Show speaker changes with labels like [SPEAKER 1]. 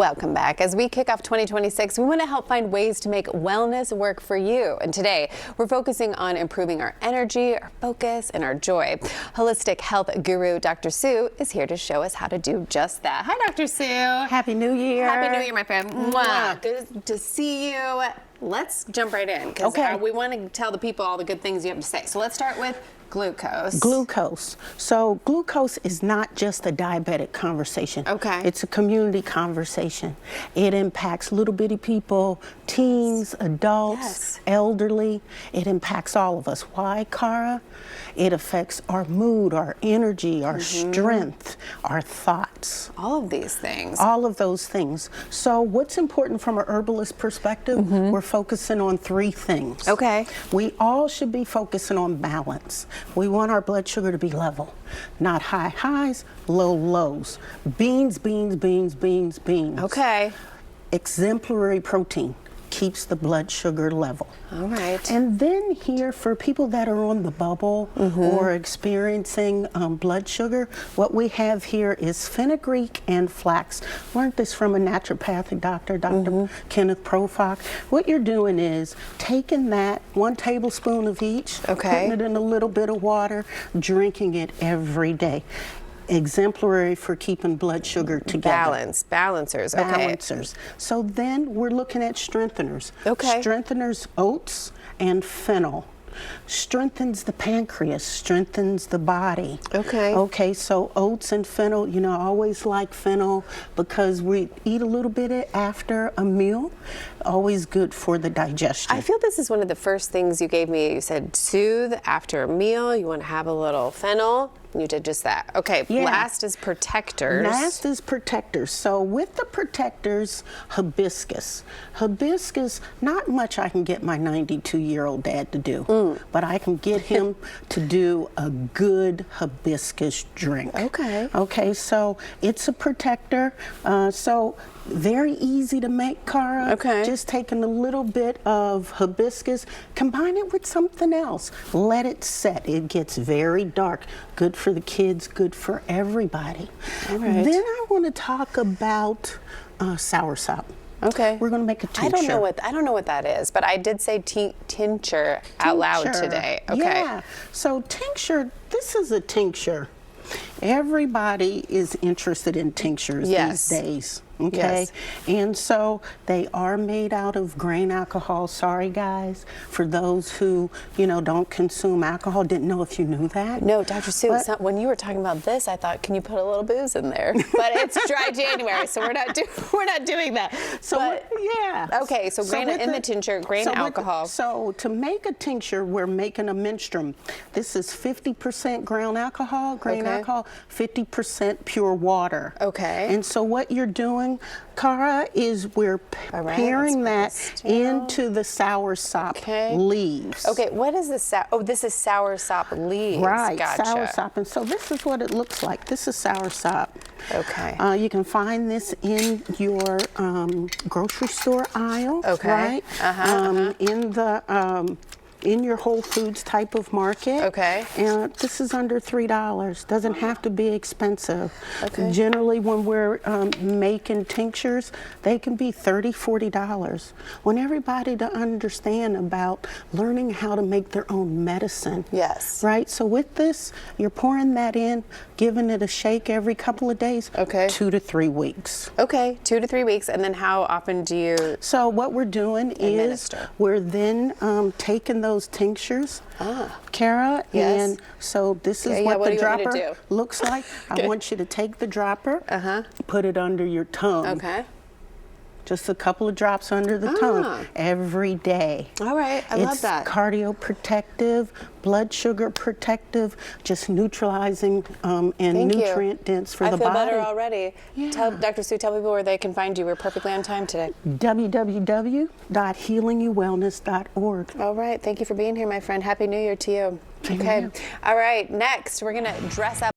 [SPEAKER 1] Welcome back. As we kick off 2026, we want to help find ways to make wellness work for you. And today, we're focusing on improving our energy, our focus, and our joy. Holistic health guru Dr. Sue is here to show us how to do just that. Hi, Dr. Sue.
[SPEAKER 2] Happy New Year.
[SPEAKER 1] Happy New Year, my friend. Mwah. Good to see you. Let's jump right in because we want to tell the people all the good things you have to say. So let's start with glucose.
[SPEAKER 2] Glucose. So glucose is not just a diabetic conversation.
[SPEAKER 1] Okay.
[SPEAKER 2] It's a community conversation. It impacts little bitty people, teens, adults, elderly. It impacts all of us. Why, Cara? It affects our mood, our energy, our strength, our thoughts.
[SPEAKER 1] All of these things.
[SPEAKER 2] All of those things. So what's important from a herbalist perspective, we're focusing on three things.
[SPEAKER 1] Okay.
[SPEAKER 2] We all should be focusing on balance. We want our blood sugar to be level, not high highs, low lows. Beans, beans, beans, beans, beans.
[SPEAKER 1] Okay.
[SPEAKER 2] Exemplary protein keeps the blood sugar level.
[SPEAKER 1] All right.
[SPEAKER 2] And then here, for people that are on the bubble or experiencing blood sugar, what we have here is fenugreek and flax. Learned this from a naturopathic doctor, Dr. Kenneth Profok. What you're doing is taking that 1 tablespoon of each, putting it in a little bit of water, drinking it every day. Exemplary for keeping blood sugar together.
[SPEAKER 1] Balancers.
[SPEAKER 2] Balancers. So then we're looking at strengtheners.
[SPEAKER 1] Okay.
[SPEAKER 2] Strengtheners, oats and fennel. Strengthens the pancreas, strengthens the body.
[SPEAKER 1] Okay.
[SPEAKER 2] Okay, so oats and fennel, you know, I always like fennel because we eat a little bit after a meal. Always good for the digestion.
[SPEAKER 1] I feel this is one of the first things you gave me. You said soothe after a meal. You want to have a little fennel. You did just that. Okay, last is protectors.
[SPEAKER 2] Last is protectors. So with the protectors, hibiscus. Hibiscus, not much I can get my 92-year-old dad to do, but I can get him to do a good hibiscus drink.
[SPEAKER 1] Okay.
[SPEAKER 2] Okay, so it's a protector. So very easy to make, Cara.
[SPEAKER 1] Okay.
[SPEAKER 2] Just taking a little bit of hibiscus, combine it with something else. Let it set. It gets very dark. Good for the kids, good for everybody.
[SPEAKER 1] All right.
[SPEAKER 2] Then I want to talk about soursop.
[SPEAKER 1] Okay.
[SPEAKER 2] We're going to make a tincture.
[SPEAKER 1] I don't know what that is, but I did say tincture out loud today. Okay.
[SPEAKER 2] Yeah. So tincture, this is a tincture. Everybody is interested in tinctures these days. Okay, and so they are made out of grain alcohol. Sorry, guys, for those who, you know, don't consume alcohol. Didn't know if you knew that.
[SPEAKER 1] No, Dr. Sue, it's not, when you were talking about this, I thought, can you put a little booze in there? But it's dry January, so we're not doing that.
[SPEAKER 2] So
[SPEAKER 1] Okay, so grain in the tincture, grain alcohol.
[SPEAKER 2] So to make a tincture, we're making a menstruum. This is 50% grain alcohol, 50% pure water.
[SPEAKER 1] Okay.
[SPEAKER 2] And so what you're doing, Cara, is we're pairing that into the soursop leaves.
[SPEAKER 1] Okay, what is this? This is soursop leaves.
[SPEAKER 2] Right,
[SPEAKER 1] gotcha.
[SPEAKER 2] Soursop. And so this is what it looks like. This is soursop.
[SPEAKER 1] Okay.
[SPEAKER 2] You can find this in your grocery store aisle.
[SPEAKER 1] Okay.
[SPEAKER 2] Right? In your Whole Foods type of market.
[SPEAKER 1] Okay.
[SPEAKER 2] And this is under $3. Doesn't have to be expensive.
[SPEAKER 1] Okay.
[SPEAKER 2] Generally, when we're making tinctures, they can be $30, $40. Want everybody to understand about learning how to make their own medicine.
[SPEAKER 1] Yes.
[SPEAKER 2] Right? So with this, you're pouring that in, giving it a shake every couple of days.
[SPEAKER 1] Okay.
[SPEAKER 2] 2 to 3 weeks.
[SPEAKER 1] Okay, 2 to 3 weeks. And then how often do you
[SPEAKER 2] So what we're doing is we're then taking those tinctures, Cara, and so this is what the dropper looks like. I want you to take the dropper, put it under your tongue.
[SPEAKER 1] Okay.
[SPEAKER 2] Just a couple of drops under the tongue every day.
[SPEAKER 1] All right, I love that.
[SPEAKER 2] It's cardioprotective, blood sugar protective, just neutralizing and nutrient dense for the body.
[SPEAKER 1] I feel better already. Tell Dr. Sue, tell people where they can find you. We're perfectly on time today.
[SPEAKER 2] www.healingyouwellness.org.
[SPEAKER 1] All right, thank you for being here, my friend. Happy New Year to you. Okay. All right, next we're gonna dress up.